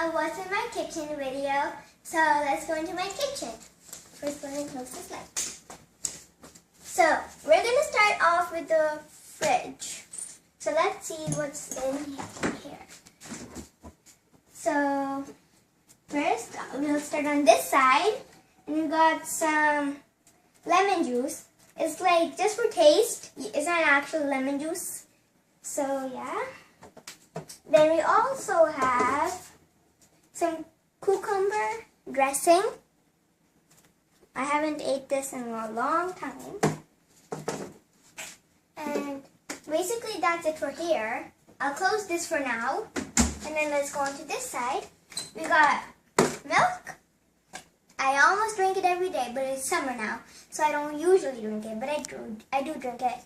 of what's in my kitchen video. So let's go into my kitchen. First, going to close this light. So we're going to start off with the fridge. So let's see what's in here. So first, we'll start on this side. And we got some lemon juice. It's like just for taste. It's not actual lemon juice. So yeah. Then we also have some cucumber dressing. I haven't ate this in a long time. And basically that's it for here. I'll close this for now. And then let's go on to this side. We got milk. I almost drink it every day, but it's summer now. So I don't usually drink it, but I do drink it.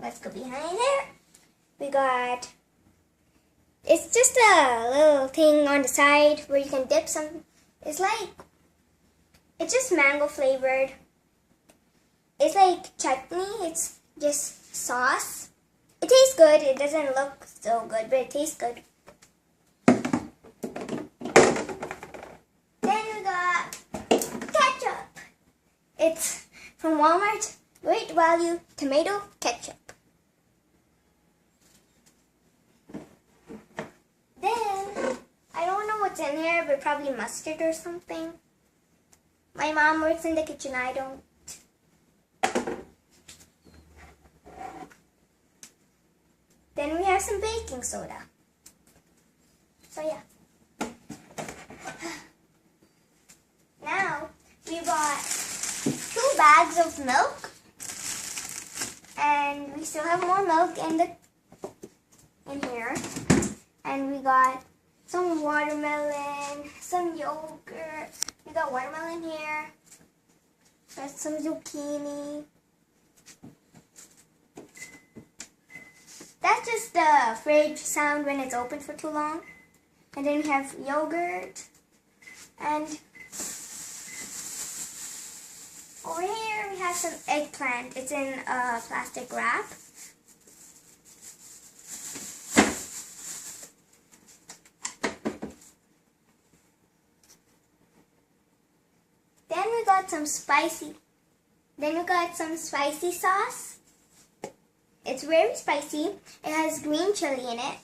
Let's go behind there. We got, it's just a little thing on the side where you can dip some. It's just mango flavored. It's like chutney. It's just sauce. It tastes good. It doesn't look so good, but it tastes good. Then we got ketchup. It's from Walmart. Great Value Tomato Ketchup. Then, I don't know what's in here, but probably mustard or something. My mom works in the kitchen, I don't. Then we have some baking soda. So yeah. Now, we bought 2 bags of milk. And we still have more milk in here. And we got some watermelon, some yogurt. We got watermelon here. Got some zucchini. That's just the fridge sound when it's open for too long. And then we have yogurt. And over here we have some eggplant. It's in a plastic wrap. Then we got some spicy sauce. It's very spicy. It has green chili in it.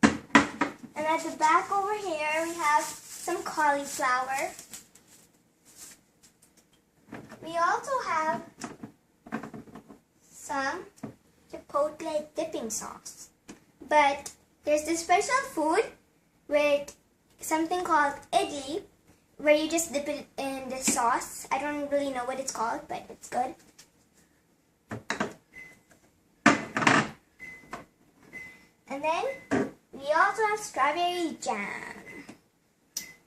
And at the back over here we have some cauliflower. We also have some chipotle dipping sauce. But there's this special food with something called idli, where you just dip it in the sauce. I don't really know what it's called, but it's good. And then we also have strawberry jam.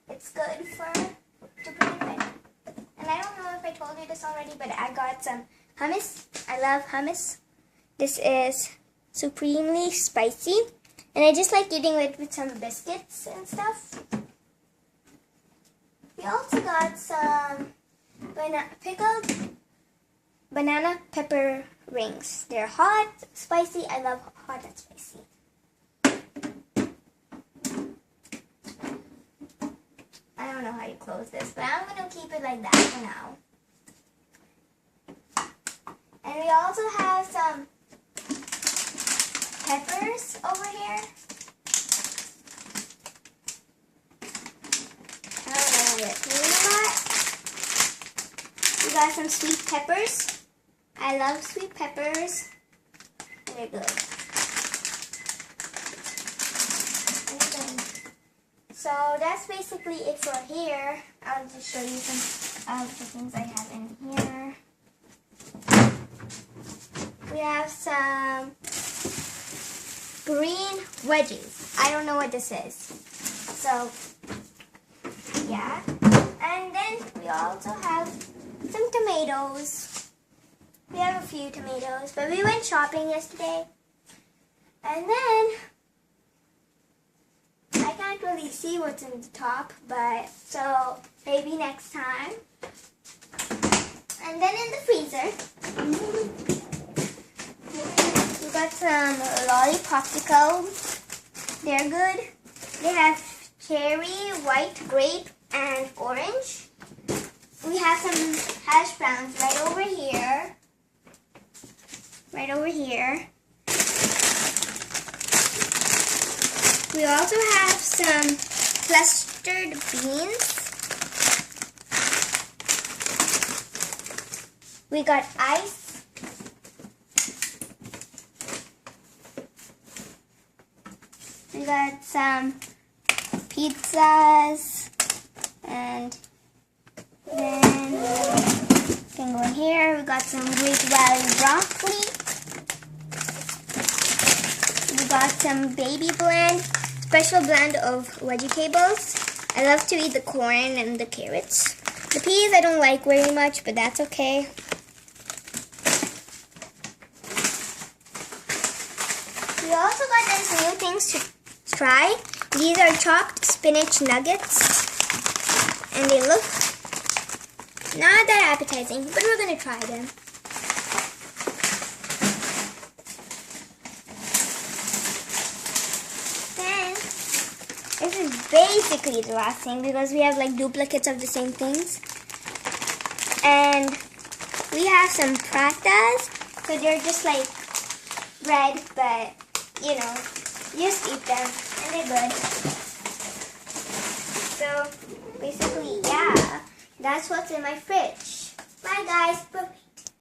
It's good to put in bread. And I don't know if I told you this already, but I got some hummus. I love hummus. This is supremely spicy. And I just like eating it with some biscuits and stuff. We also got some pickled banana pepper rings. They're hot, spicy. I love hot and spicy. I don't know how you close this, but I'm going to keep it like that for now. And we also have some peppers over here. I don't know how to clean that. We got some sweet peppers. I love sweet peppers. They're good. So that's basically it for here. I'll just show you some of the things I have in here. We have some green wedges. I don't know what this is. So, yeah. And then we also have some tomatoes. We have a few tomatoes, but we went shopping yesterday. And then I can't really see what's in the top, but so maybe next time. And then in the freezer, we got some Lollipopsicle. They're good. They have cherry, white grape, and orange. We have some hash browns right over here. Right over here. We also have some clustered beans. We got ice. We got some pizzas, and then we can go in here. We got some Great Valley broccoli. We got some baby blend, special blend of vegetables. I love to eat the corn and the carrots. The peas I don't like very much, but that's okay. We also got these new things to try. These are chopped spinach nuggets, and they look not that appetizing, but we're gonna try them. Then, this is basically the last thing because we have like duplicates of the same things. And we have some pratas, so they're just like bread, but you know, you just eat them and they're good. So basically, yeah, that's what's in my fridge. Bye guys.